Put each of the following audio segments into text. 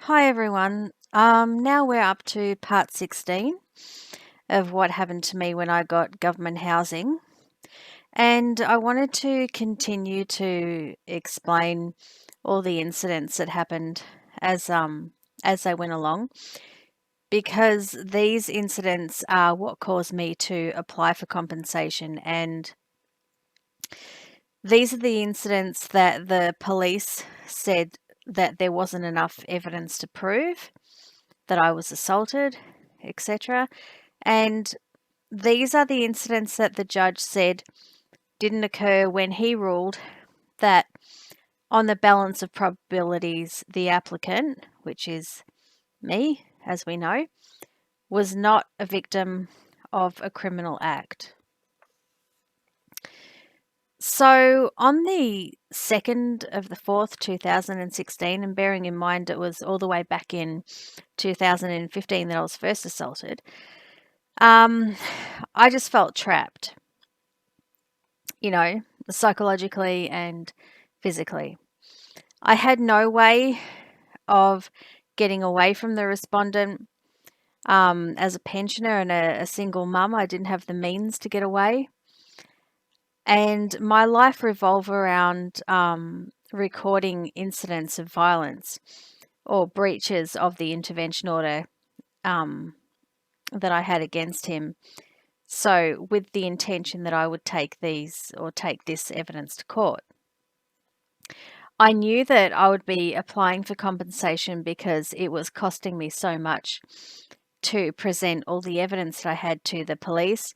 Hi everyone. Now we're up to part 16 of what happened to me when I got government housing. And I wanted to continue to explain all the incidents that happened as they went along, because these incidents are what caused me to apply for compensation, and these are the incidents that the police said that there wasn't enough evidence to prove that I was assaulted, etc. And these are the incidents that the judge said didn't occur when he ruled that, on the balance of probabilities, the applicant, which is me, as we know, was not a victim of a criminal act. So on the 2nd of the 4th, 2016, and bearing in mind it was all the way back in 2015 that I was first assaulted, I just felt trapped, psychologically and physically. I had no way of getting away from the respondent. As a pensioner and a single mum, I didn't have the means to get away. And my life revolved around recording incidents of violence or breaches of the intervention order that I had against him. So, with the intention that I would take this evidence to court. I knew that I would be applying for compensation because it was costing me so much to present all the evidence that I had to the police,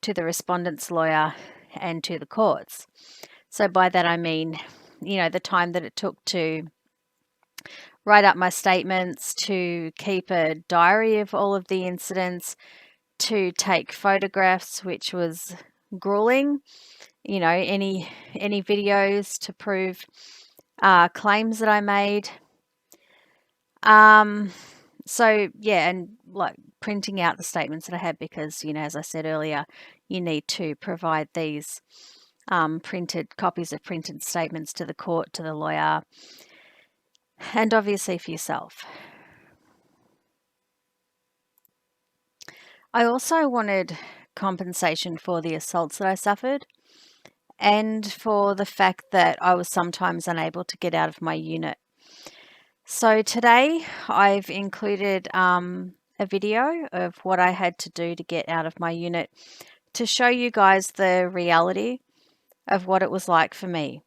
to the respondent's lawyer, and to the courts. So by that I mean, the time that it took to write up my statements, to keep a diary of all of the incidents, to take photographs, which was grueling, any videos to prove claims that I made. So yeah, and like printing out the statements that I had because, as I said earlier, you need to provide these printed copies of printed statements to the court, to the lawyer, and obviously for yourself. I also wanted compensation for the assaults that I suffered and for the fact that I was sometimes unable to get out of my unit. So today I've included a video of what I had to do to get out of my unit to show you guys the reality of what it was like for me.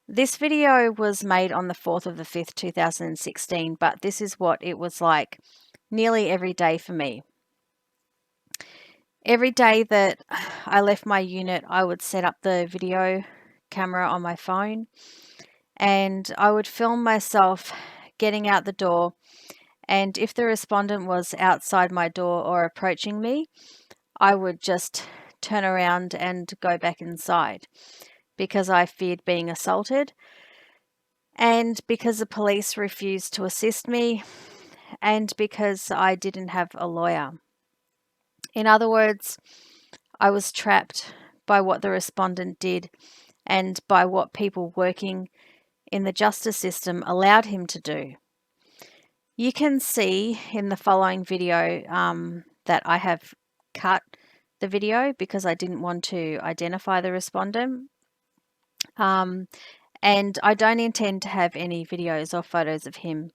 This video was made on the 4th of the 5th, 2016, but this is what it was like nearly every day for me. Every day that I left my unit, I would set up the video camera on my phone and I would film myself getting out the door. And if the respondent was outside my door or approaching me, I would just turn around and go back inside because I feared being assaulted and because the police refused to assist me and because I didn't have a lawyer. In other words, I was trapped by what the respondent did and by what people working in the justice system allowed him to do. You can see in the following video that I have cut the video because I didn't want to identify the respondent. And I don't intend to have any videos or photos of him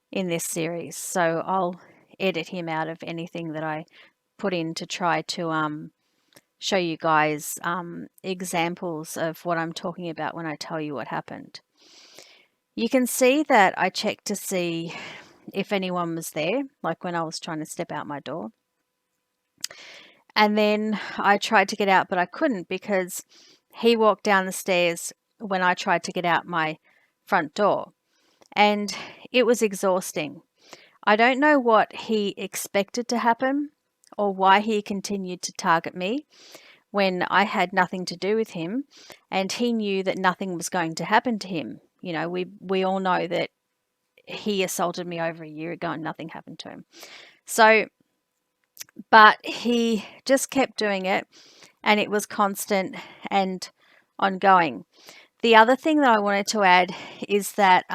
in this series. So I'll edit him out of anything that I put in to try to show you guys examples of what I'm talking about when I tell you what happened. You can see that I checked to see if anyone was there, like when I was trying to step out my door. And then I tried to get out, but I couldn't because he walked down the stairs when I tried to get out my front door. And it was exhausting. I don't know what he expected to happen or why he continued to target me when I had nothing to do with him and he knew that nothing was going to happen to him. We all know that he assaulted me over a year ago and nothing happened to him. So, but he just kept doing it and it was constant and ongoing. The other thing that I wanted to add is that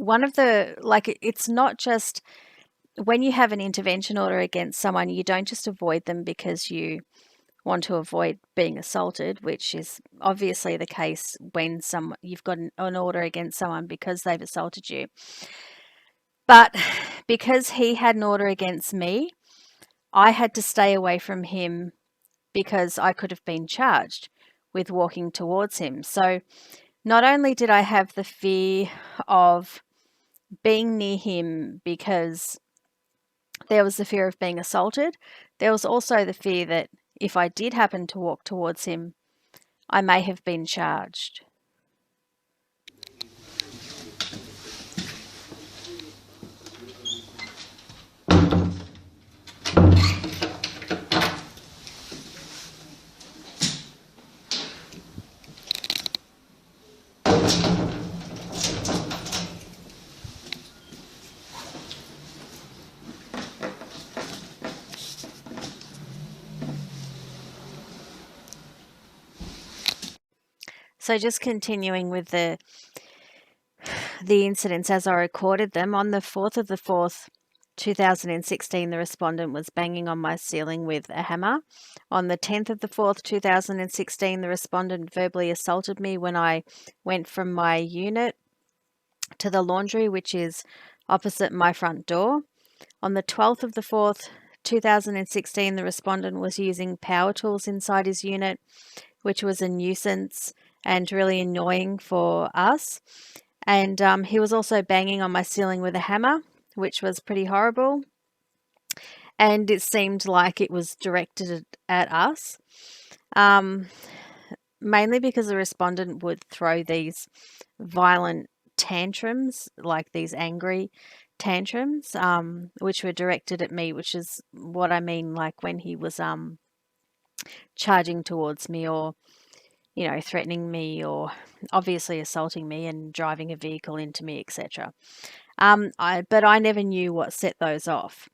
it's not just when you have an intervention order against someone, you don't just avoid them because you want to avoid being assaulted, which is obviously the case when you've got an order against someone because they've assaulted you. But because he had an order against me, I had to stay away from him because I could have been charged with walking towards him. So not only did I have the fear of being near him because there was the fear of being assaulted, there was also the fear that if I did happen to walk towards him, I may have been charged. So just continuing with the incidents as I recorded them, on the 4th of the 4th, 2016, the respondent was banging on my ceiling with a hammer. On the 10th of the 4th, 2016, the respondent verbally assaulted me when I went from my unit to the laundry, which is opposite my front door. On the 12th of the 4th, 2016, the respondent was using power tools inside his unit, which was a nuisance and really annoying for us. And he was also banging on my ceiling with a hammer, which was pretty horrible. And it seemed like it was directed at us, mainly because the respondent would throw these violent tantrums, like these angry tantrums, which were directed at me, which is what I mean, like when he was charging towards me or threatening me or obviously assaulting me and driving a vehicle into me, etc. But I never knew what set those off.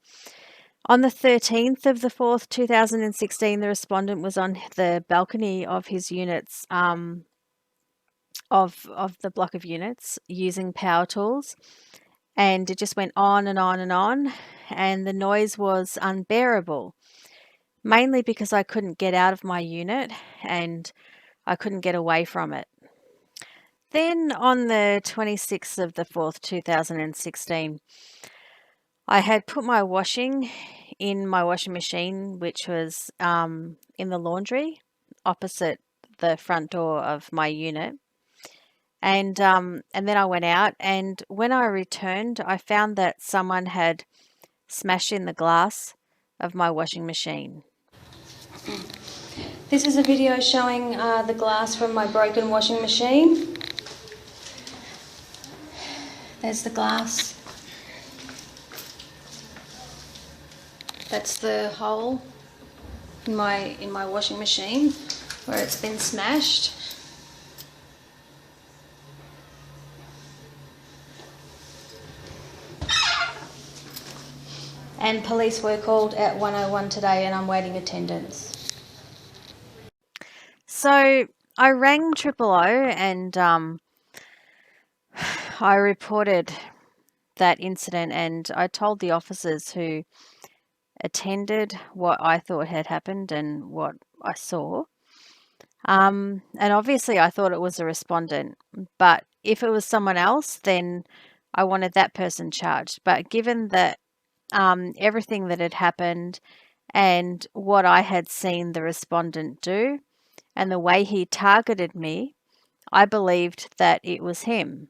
On the 13th of the 4th, 2016, the respondent was on the balcony of his units, of the block of units, using power tools, and it just went on and on and on, and the noise was unbearable, mainly because I couldn't get out of my unit and I couldn't get away from it. Then on the 26th of the 4th, 2016, I had put my washing in my washing machine, which was in the laundry opposite the front door of my unit. And then I went out, and when I returned, I found that someone had smashed in the glass of my washing machine. This is a video showing the glass from my broken washing machine. There's the glass. That's the hole in my washing machine where it's been smashed. And police were called at 1:01 today, and I'm waiting attendance. So I rang 000 and I reported that incident, and I told the officers who attended what I thought had happened and what I saw. And obviously I thought it was a respondent, but if it was someone else, then I wanted that person charged. But given that everything that had happened and what I had seen the respondent do and the way he targeted me, I believed that it was him.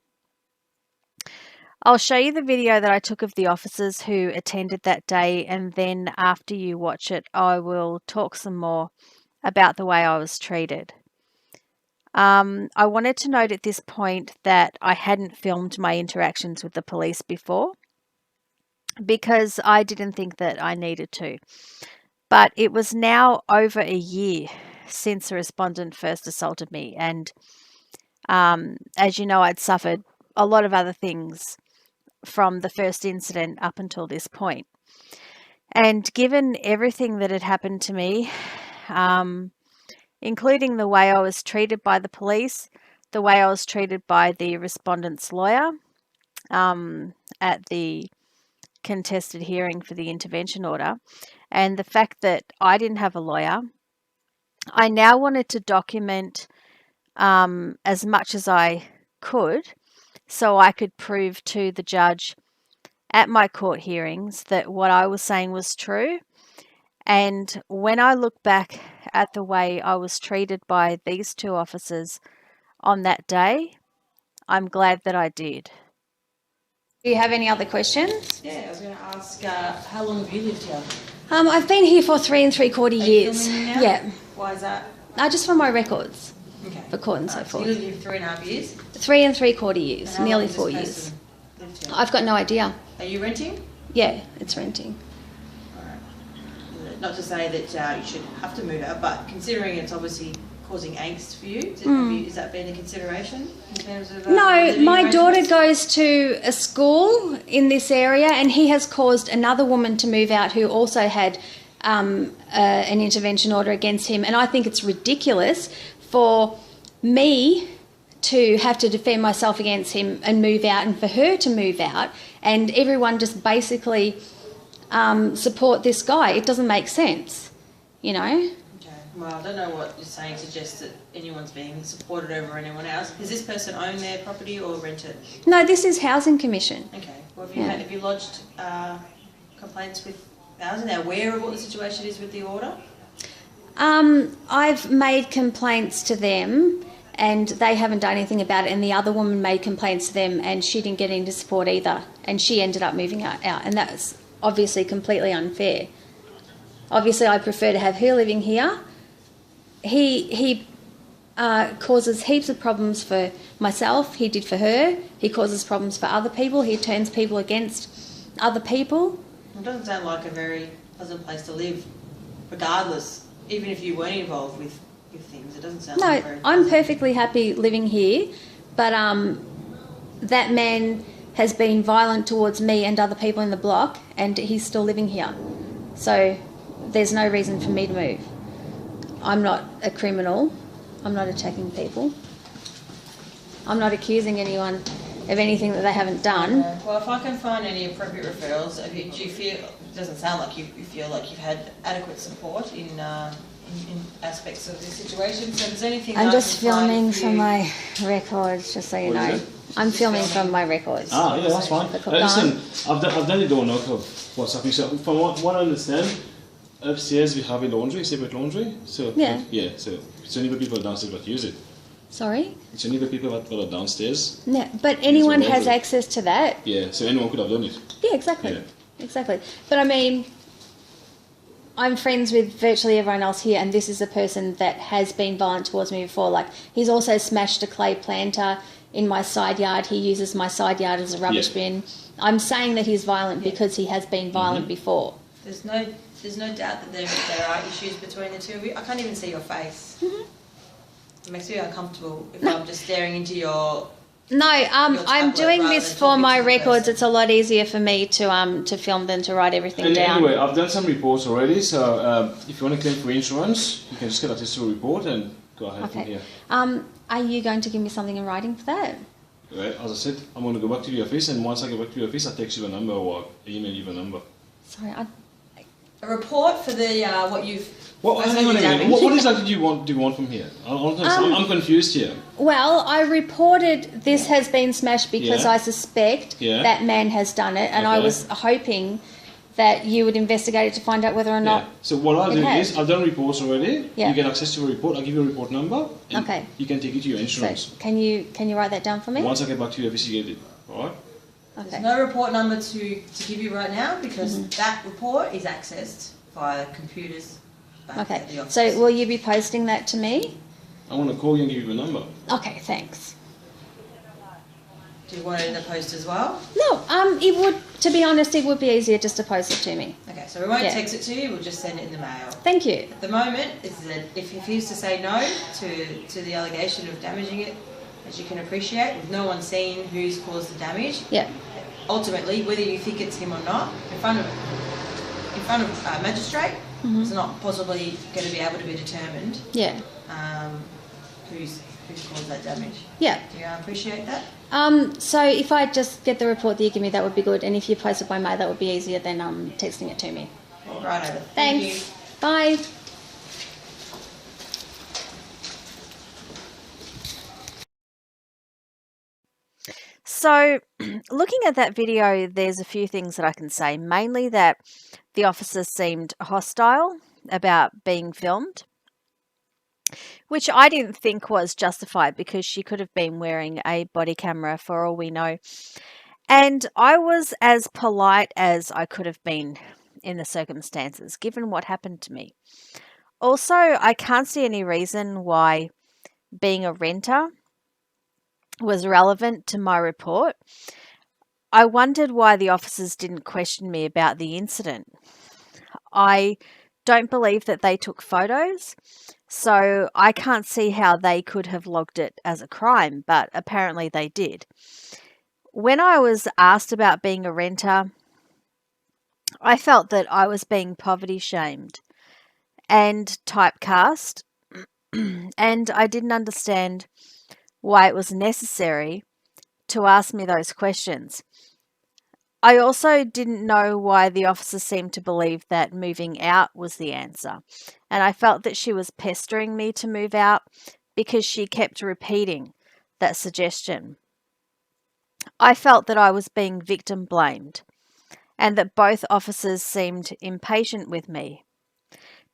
I'll show you the video that I took of the officers who attended that day, and then after you watch it, I will talk some more about the way I was treated. I wanted to note at this point that I hadn't filmed my interactions with the police before because I didn't think that I needed to. But it was now over a year since the respondent first assaulted me, and as you know, I'd suffered a lot of other things from the first incident up until this point. And given everything that had happened to me, including the way I was treated by the police, the way I was treated by the respondent's lawyer, at the contested hearing for the intervention order. And the fact that I didn't have a lawyer, I now wanted to document as much as I could so I could prove to the judge at my court hearings that what I was saying was true. And when I look back at the way I was treated by these two officers on that day, I'm glad that I did. Do you have any other questions? Yeah, I was going to ask, how long have you lived here? I've been here for 3 3/4 years. Now? Yeah. Why is that? Just for my records. Okay. For court and so forth. So you lived here 3.5 years? 3 3/4 years, And how nearly long has 4 this years. person lived here? I've got no idea. Are you renting? Yeah, it's renting. Not to say that you should have to move out, but considering it's obviously causing angst for you, is that been a consideration in terms of... No, my daughter goes to a school in this area, and he has caused another woman to move out who also had an intervention order against him. And I think it's ridiculous for me to have to defend myself against him and move out, and for her to move out, and everyone just basically support this guy. It doesn't make sense, you know. Okay. Well, I don't know what you're saying suggests that anyone's being supported over anyone else. Does this person own their property or rent it? No, this is Housing Commission. Okay. Well, have you lodged complaints with Housing? They're aware of what the situation is with the order? I've made complaints to them and they haven't done anything about it, and the other woman made complaints to them and she didn't get into support either, and she ended up moving out, and that's obviously completely unfair. Obviously I prefer to have her living here. He causes heaps of problems for myself, he did for her, he causes problems for other people, he turns people against other people. It doesn't sound like a very pleasant place to live, regardless, even if you weren't involved with things. It doesn't sound like very pleasant. I'm perfectly happy living here, but that man has been violent towards me and other people in the block, and he's still living here. So there's no reason for me to move. I'm not a criminal. I'm not attacking people. I'm not accusing anyone of anything that they haven't done. Well, if I can find any appropriate referrals, do you feel, it doesn't sound like you feel like you've had adequate support in aspects of this situation. So if there's anything I'm I just can find filming for from you- my records, just so you know. I'm filming from my records. Ah, yeah, that's fine. Listen, I've done the door knock of what's happening. So from what I understand, upstairs we have a laundry, separate laundry. So Yeah. So it's only the people downstairs that use it. Sorry? It's only the people that are downstairs. Yeah, but anyone It's a has laundry. access to that. Yeah, so anyone could have done it. Yeah, exactly. Yeah. Exactly. But I mean, I'm friends with virtually everyone else here, and this is a person that has been violent towards me before. Like, he's also smashed a clay planter in my side yard. He uses my side yard as a rubbish bin. I'm saying that he's violent because he has been violent before. There's no doubt that there are issues between the two of you. I can't even see your face. It makes me uncomfortable if I'm just staring into your... No, I'm tablet doing rather this than for talking my to the records. person. It's a lot easier for me to film than to write everything And down. anyway, I've done some reports already. So if you want to claim for insurance, you can just get access to a report and go ahead from Okay. here. Are you going to give me something in writing for that? Right, as I said, I'm going to go back to the office, and once I go back to the office, I'll text you the number or email you the number. Sorry, A report for the what you've... Well, hang on a minute. What exactly do you want from here? I'm confused here. Well, I reported this has been smashed because Yeah. I suspect Yeah. that man has done it, and I Okay. was hoping that you would investigate it to find out whether or not. Yeah. So what I'll it do has. is, I've done reports already. Yeah. You get access to a report. I'll give you a report number. And Okay. You can take it to your So insurance. can you write that down for me? Once I get back to your office, you get it. All right? Okay. There's no report number to give you right now because that report is accessed via computers back Okay. at the office. So will you be posting that to me? I want to call you and give you the number. Okay, thanks. Do you want it in the post as well? No, it would. To be honest, it would be easier just to post it to me. Okay, so we won't Yeah. text it to you, we'll just send it in the mail. Thank you. At the moment, it's that if he was to say no to the allegation of damaging it, as you can appreciate, with no one seeing who's caused the damage, Yeah. ultimately, whether you think it's him or not, in front of a magistrate, it's not possibly going to be able to be determined Yeah. who's caused that damage. Yeah. Do you appreciate that? So if I just get the report that you give me, that would be good. And if you post it by mail, that would be easier than texting it to me. Right over. Thanks. Thank you. Bye. So, looking at that video, there's a few things that I can say. Mainly that the officers seemed hostile about being filmed, which I didn't think was justified because she could have been wearing a body camera for all we know. And I was as polite as I could have been in the circumstances, given what happened to me. Also, I can't see any reason why being a renter was relevant to my report. I wondered why the officers didn't question me about the incident. I don't believe that they took photos, so I can't see how they could have logged it as a crime, but apparently they did. When I was asked about being a renter, I felt that I was being poverty shamed and typecast, and I didn't understand why it was necessary to ask me those questions. I also didn't know why the officer seemed to believe that moving out was the answer, and I felt that she was pestering me to move out because she kept repeating that suggestion. I felt that I was being victim blamed and that both officers seemed impatient with me.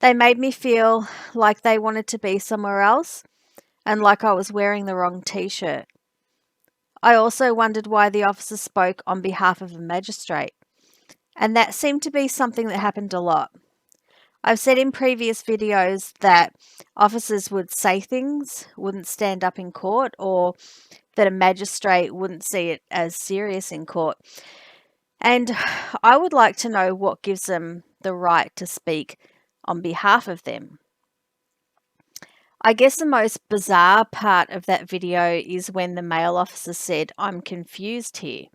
They made me feel like they wanted to be somewhere else and like I was wearing the wrong t-shirt. I also wondered why the officer spoke on behalf of a magistrate, and that seemed to be something that happened a lot. I've said in previous videos that officers would say things, wouldn't stand up in court, or that a magistrate wouldn't see it as serious in court. And I would like to know what gives them the right to speak on behalf of them. I guess the most bizarre part of that video is when the male officer said, "I'm confused here."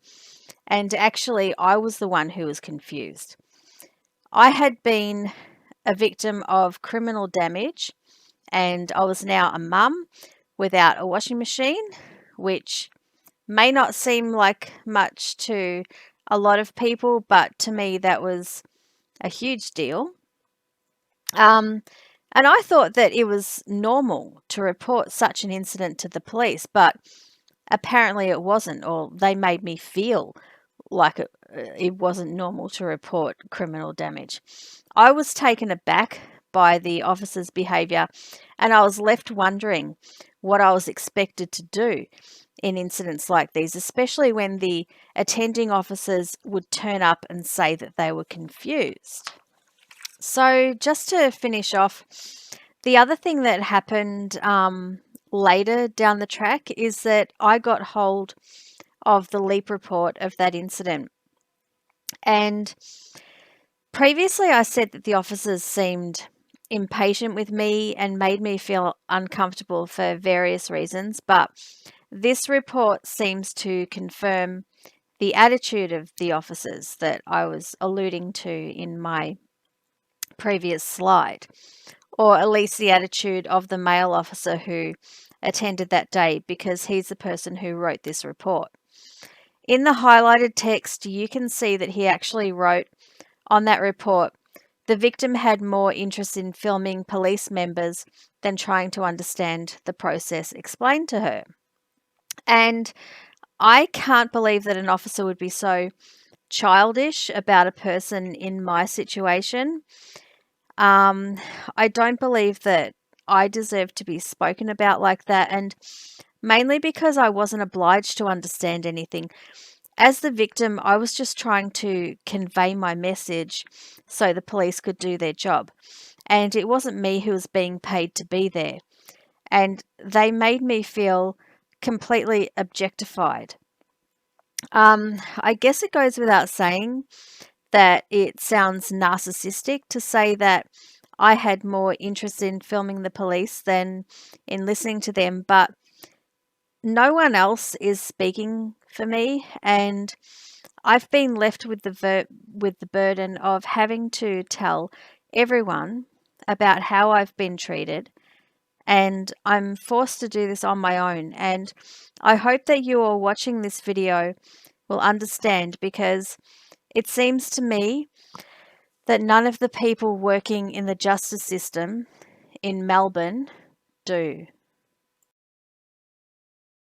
And actually, I was the one who was confused. I had been a victim of criminal damage, and I was now a mum without a washing machine, which may not seem like much to a lot of people, but to me, that was a huge deal. And I thought that it was normal to report such an incident to the police, but apparently it wasn't, or they made me feel like it wasn't normal to report criminal damage. I was taken aback by the officer's behaviour, and I was left wondering what I was expected to do in incidents like these, especially when the attending officers would turn up and say that they were confused. So, just to finish off, the other thing that happened later down the track is that I got hold of the leap report of that incident. And previously, I said that the officers seemed impatient with me and made me feel uncomfortable for various reasons, but this report seems to confirm the attitude of the officers that I was alluding to in my previous slide, or at least the attitude of the male officer who attended that day, because he's the person who wrote this report. In the highlighted text, you can see that he actually wrote on that report, "The victim had more interest in filming police members than trying to understand the process explained to her." And I can't believe that an officer would be so childish about a person in my situation. I don't believe that I deserve to be spoken about like that, and mainly because I wasn't obliged to understand anything. As the victim, I was just trying to convey my message so the police could do their job. And it wasn't me who was being paid to be there. And they made me feel completely objectified. I guess it goes without saying that it sounds narcissistic to say that I had more interest in filming the police than in listening to them, but no one else is speaking for me, and I've been left with the burden of having to tell everyone about how I've been treated and I'm forced to do this on my own. And I hope that you all watching this video will understand, because it seems to me that none of the people working in the justice system in Melbourne do.